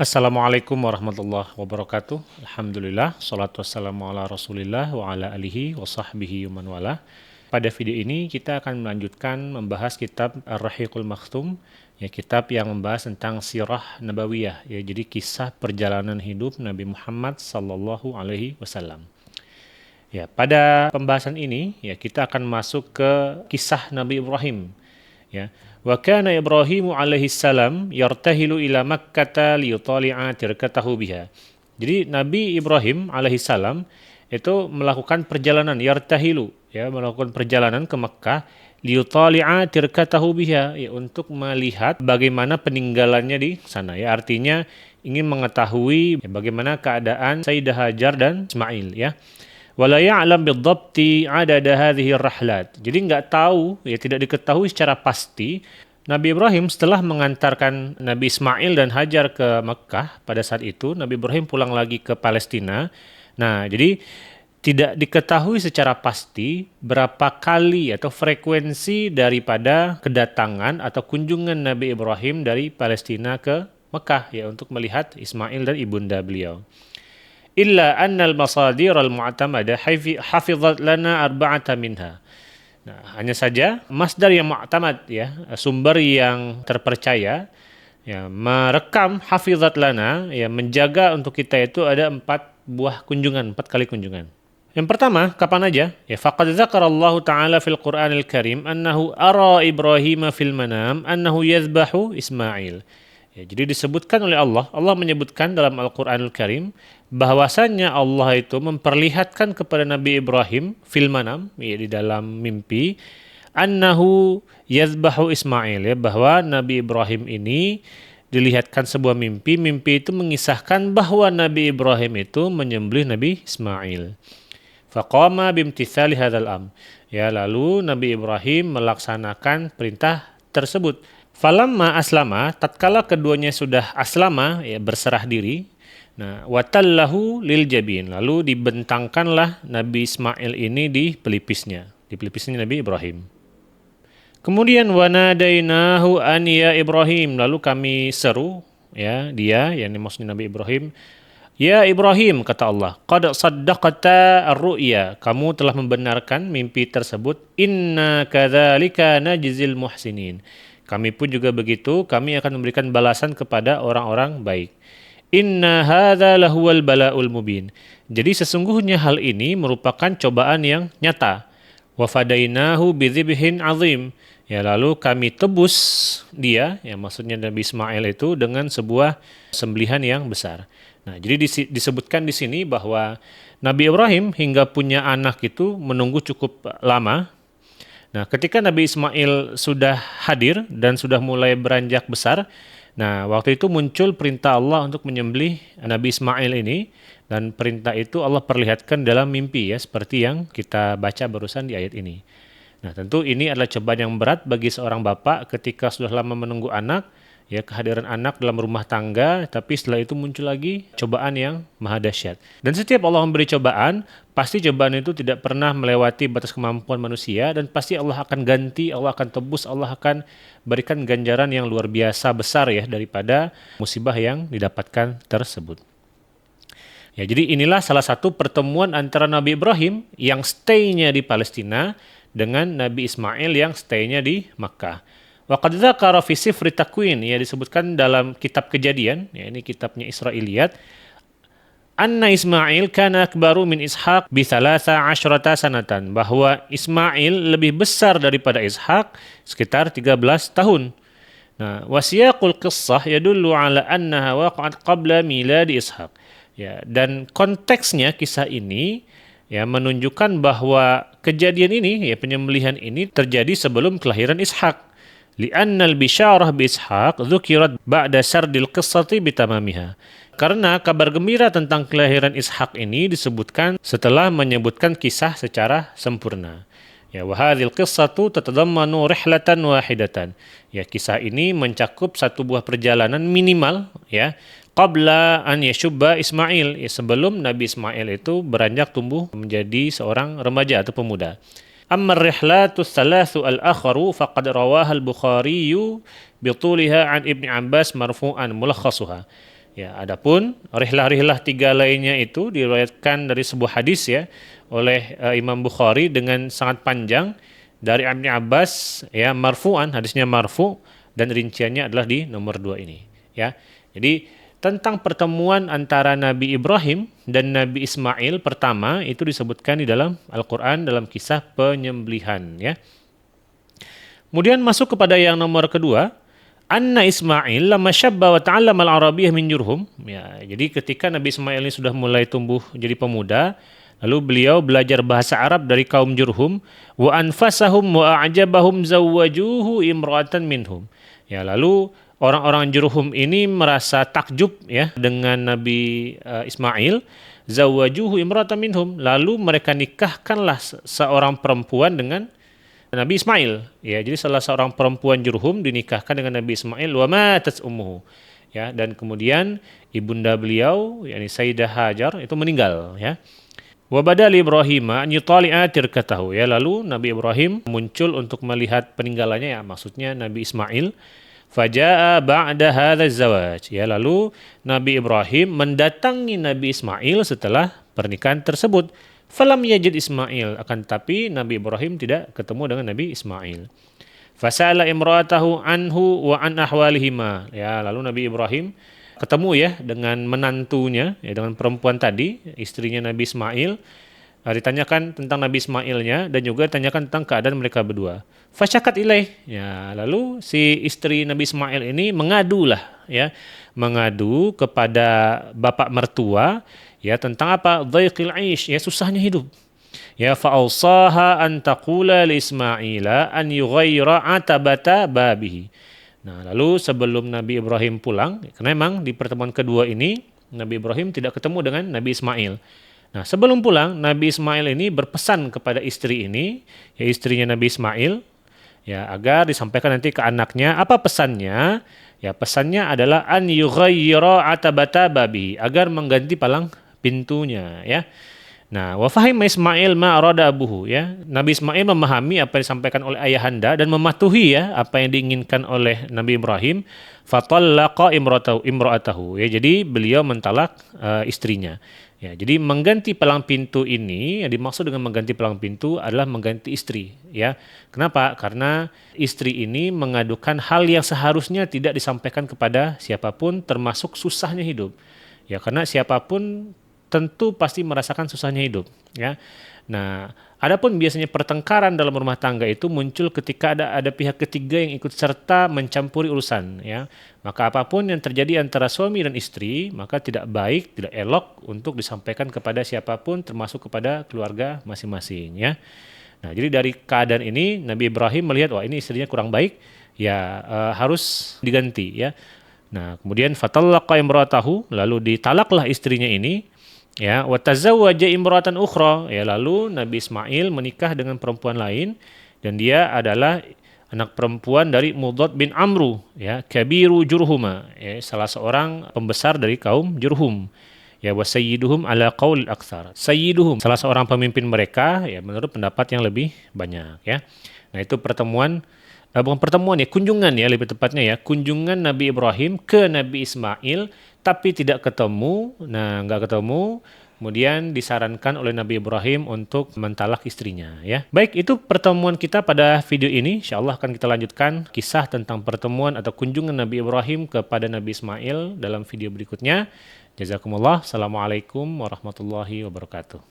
Assalamualaikum warahmatullahi wabarakatuh. Alhamdulillah, salatu wassalamu ala rasulillah wa ala alihi wa sahbihi wa man wala. Pada video ini kita akan melanjutkan membahas kitab Ar-Rahiqul Makhtum, ya, kitab yang membahas tentang sirah nabawiyah, ya, jadi kisah perjalanan hidup Nabi Muhammad sallallahu alaihi wasallam. Ya, pada pembahasan ini ya kita akan masuk ke kisah Nabi Ibrahim. Ya. Wa kana Ibrahimu alaihi salam yartahilu ila Makkah liyutali'a tirkatahu biha. Jadi Nabi Ibrahim alaihi salam itu melakukan perjalanan yartahilu, ya, melakukan perjalanan ke Makkah liyutali'a tirkatahu biha, ya, untuk melihat bagaimana peninggalannya di sana, ya. Artinya ingin mengetahui ya, bagaimana keadaan Sayyidah Hajar dan Ismail, ya. Wala ya'lam bidhabti adada hadhihi rahlat. Jadi nggak tahu, ya, tidak diketahui secara pasti Nabi Ibrahim setelah mengantarkan Nabi Ismail dan Hajar ke Mekah. Pada saat itu Nabi Ibrahim pulang lagi ke Palestina. Nah, jadi tidak diketahui secara pasti berapa kali atau frekuensi daripada kedatangan atau kunjungan Nabi Ibrahim dari Palestina ke Mekah, ya, untuk melihat Ismail dan ibunda beliau. Illa annal masadir al-mu'tamada hafizat lana arba'ata minha. Nah, hanya saja masdar yang mu'tamad, ya, sumber yang terpercaya, ya, merekam hafizat lana, ya, menjaga untuk kita itu ada 4 kali kunjungan. Yang pertama, kapan aja? Ya, faqad dzakarallahu ta'ala fil Qur'anil Karim annahu ara Ibrahim fil manam annahu yadhbahu Ismail. Ya, jadi disebutkan oleh Allah menyebutkan dalam Al-Quranul Karim bahwasannya Allah itu memperlihatkan kepada Nabi Ibrahim fil manam, ya, di dalam mimpi, annahu yazbahu Ismail, ya, bahwa Nabi Ibrahim ini dilihatkan sebuah mimpi itu mengisahkan bahwa Nabi Ibrahim itu menyembelih Nabi Ismail. Faqama bimtithali hadzal am. Ya, lalu Nabi Ibrahim melaksanakan perintah tersebut. Falamma aslama, tatkala keduanya sudah aslama, ya, berserah diri. Nah, watallahu lil jabin, lalu dibentangkanlah Nabi Ismail ini di pelipisnya Nabi Ibrahim. Kemudian wanadainahu an ya Ibrahim, lalu kami seru, ya, dia, yakni maksudnya Nabi Ibrahim. Ya Ibrahim, kata Allah, qad saddaqta ar-ru'ya, kamu telah membenarkan mimpi tersebut. Inna kadzalika najzil muhsinin, kami pun juga begitu, kami akan memberikan balasan kepada orang-orang baik. Inna hadza lahuwal bala'ul mubin. Jadi sesungguhnya hal ini merupakan cobaan yang nyata. Wa fadainahu bidzibhin azim. Ya, lalu kami tebus dia, ya, maksudnya Nabi Ismail itu dengan sebuah sembelihan yang besar. Nah, jadi disebutkan di sini bahwa Nabi Ibrahim hingga punya anak itu menunggu cukup lama. Nah, ketika Nabi Ismail sudah hadir dan sudah mulai beranjak besar, nah, waktu itu muncul perintah Allah untuk menyembelih Nabi Ismail ini, dan perintah itu Allah perlihatkan dalam mimpi, ya, seperti yang kita baca barusan di ayat ini. Nah, tentu ini adalah cobaan yang berat bagi seorang bapak ketika sudah lama menunggu anak, ya, kehadiran anak dalam rumah tangga, tapi setelah itu muncul lagi cobaan yang maha dahsyat. Dan setiap Allah memberi cobaan, pasti cobaan itu tidak pernah melewati batas kemampuan manusia, dan pasti Allah akan ganti, Allah akan tebus, Allah akan berikan ganjaran yang luar biasa besar, ya, daripada musibah yang didapatkan tersebut. Ya, jadi inilah salah satu pertemuan antara Nabi Ibrahim yang stay-nya di Palestina dengan Nabi Ismail yang stay-nya di Makkah. Wa qad dzakara fi sifri takwin, ya, disebutkan dalam kitab Kejadian, ya, ini kitabnya Israiliyat, anna Ismail kana akbaru min Ishaq bi 13 sanatan, bahwa Ismail lebih besar daripada Ishaq sekitar 13 tahun. Nah, wasiyaqul qissah yadullu ala annaha waqa'at qabla miladi Ishaq. Ya, dan konteksnya kisah ini, ya, menunjukkan bahwa kejadian ini, ya, penyembelihan ini terjadi sebelum kelahiran Ishaq. Li'annal bisyarah bi Ishaq dzukirat ba'da sardil qissati bitamamiha. Karena kabar gembira tentang kelahiran Ishaq ini disebutkan setelah menyebutkan kisah secara sempurna. Ya, wa hadzal qissatu tatadammanu rihlatan wahidatan. Ya, kisah ini mencakup satu buah perjalanan minimal, ya, qabla an yashubba Ismail, ya, sebelum Nabi Ismail itu beranjak tumbuh menjadi seorang remaja atau pemuda. Amma ar-rihlatu thalathu al-akharu faqad rawaha al-Bukhari bituliha an Ibnu Abbas marfu'an mulakhasuha. Ya, adapun rihlah-rihlah 3 lainnya itu diriwayatkan dari sebuah hadis ya oleh Imam Bukhari dengan sangat panjang dari Ibnu Abbas ya marfu'an, hadisnya marfu dan rinciannya adalah di nomor 2 ini ya. Jadi tentang pertemuan antara Nabi Ibrahim dan Nabi Ismail pertama itu disebutkan di dalam Al-Qur'an dalam kisah penyembelihan ya. Kemudian masuk kepada yang nomor kedua, Anna Ismail lama syabba wa ta'allama al-arabiyyah min Jurhum. Ya, jadi ketika Nabi Ismail ini sudah mulai tumbuh jadi pemuda, lalu beliau belajar bahasa Arab dari kaum Jurhum, wa anfasahum wa a'jabahum zawwajuhu imra'atan minhum. Ya, lalu orang-orang Jurhum ini merasa takjub ya dengan Nabi Ismail, zawwajuhu imra'atan minhum, lalu mereka nikahkanlah seorang perempuan dengan Nabi Ismail. Ya, jadi salah seorang perempuan Jurhum dinikahkan dengan Nabi Ismail wa matat ummuhu. Ya, dan kemudian ibunda beliau yakni Sayyidah Hajar itu meninggal ya. Wa badali Ibrahim an yutali'a tirkatahu ya, lalu Nabi Ibrahim muncul untuk melihat peninggalannya ya, maksudnya Nabi Ismail. Faja'a ba'da hadza zawaj ya, lalu Nabi Ibrahim mendatangi Nabi Ismail setelah pernikahan tersebut. Falam yajid Ismail, akan tetapi Nabi Ibrahim tidak ketemu dengan Nabi Ismail. Fasala imra'atahu anhu wa an ahwalihima. Ya, lalu Nabi Ibrahim ketemu ya dengan menantunya, ya dengan perempuan tadi, istrinya Nabi Ismail. Ditanyakan tentang Nabi Ismailnya dan juga ditanyakan tentang keadaan mereka berdua. Fasyakat ilaih. Ya, lalu si istri Nabi Ismail ini mengadulah ya, mengadu kepada bapak mertua ya tentang apa? Dhaiqil 'aish, ya susahnya hidup. Ya fa'ausaha an taqula li Ismaila an yughayyira atabata babihi. Nah, lalu sebelum Nabi Ibrahim pulang, karena memang di pertemuan kedua ini Nabi Ibrahim tidak ketemu dengan Nabi Ismail. Nah, sebelum pulang, Nabi Ismail ini berpesan kepada istri ini, ya istrinya Nabi Ismail, ya agar disampaikan nanti ke anaknya. Apa pesannya? Ya, pesannya adalah an yughayyira atabata babi, agar mengganti palang pintunya, ya. Nah, wa fahima Ismail ma arada abuhu ya. Nabi Ismail memahami apa yang disampaikan oleh ayahanda dan mematuhi ya apa yang diinginkan oleh Nabi Ibrahim. Fatallaqa imra'atahu ya. Jadi beliau mentalak istrinya. Ya, jadi mengganti palang pintu ini, yang dimaksud dengan mengganti palang pintu adalah mengganti istri, ya. Kenapa? Karena istri ini mengadukan hal yang seharusnya tidak disampaikan kepada siapapun, termasuk susahnya hidup. Ya, karena siapapun tentu pasti merasakan susahnya hidup, ya. Nah, adapun biasanya pertengkaran dalam rumah tangga itu muncul ketika ada pihak ketiga yang ikut serta mencampuri urusan, ya. Maka apapun yang terjadi antara suami dan istri, maka tidak baik, tidak elok untuk disampaikan kepada siapapun, termasuk kepada keluarga masing-masing, ya. Nah, jadi dari keadaan ini Nabi Ibrahim melihat, wah ini istrinya kurang baik, ya harus diganti, ya. Nah, kemudian fatallaqa imra'atahu, lalu ditalaklah istrinya ini, ya, wa tazawwaja imra'atan ukhra, ya, lalu Nabi Ismail menikah dengan perempuan lain dan dia adalah anak perempuan dari Mudad bin Amru, ya, kabiru Jurhuma, ya, salah seorang pembesar dari kaum Jurhum. Ya, wa sayyiduhum ala qaulil aktsar. Sayyiduhum, salah seorang pemimpin mereka, ya, menurut pendapat yang lebih banyak, ya. Nah, itu pertemuan bukan pertemuan ya, kunjungan ya lebih tepatnya ya, kunjungan Nabi Ibrahim ke Nabi Ismail tapi tidak ketemu. Nah, nggak ketemu, kemudian disarankan oleh Nabi Ibrahim untuk mentalak istrinya ya. Baik, itu pertemuan kita pada video ini. Insyaallah akan kita lanjutkan kisah tentang pertemuan atau kunjungan Nabi Ibrahim kepada Nabi Ismail dalam video berikutnya. Jazakumullah. Assalamualaikum warahmatullahi wabarakatuh.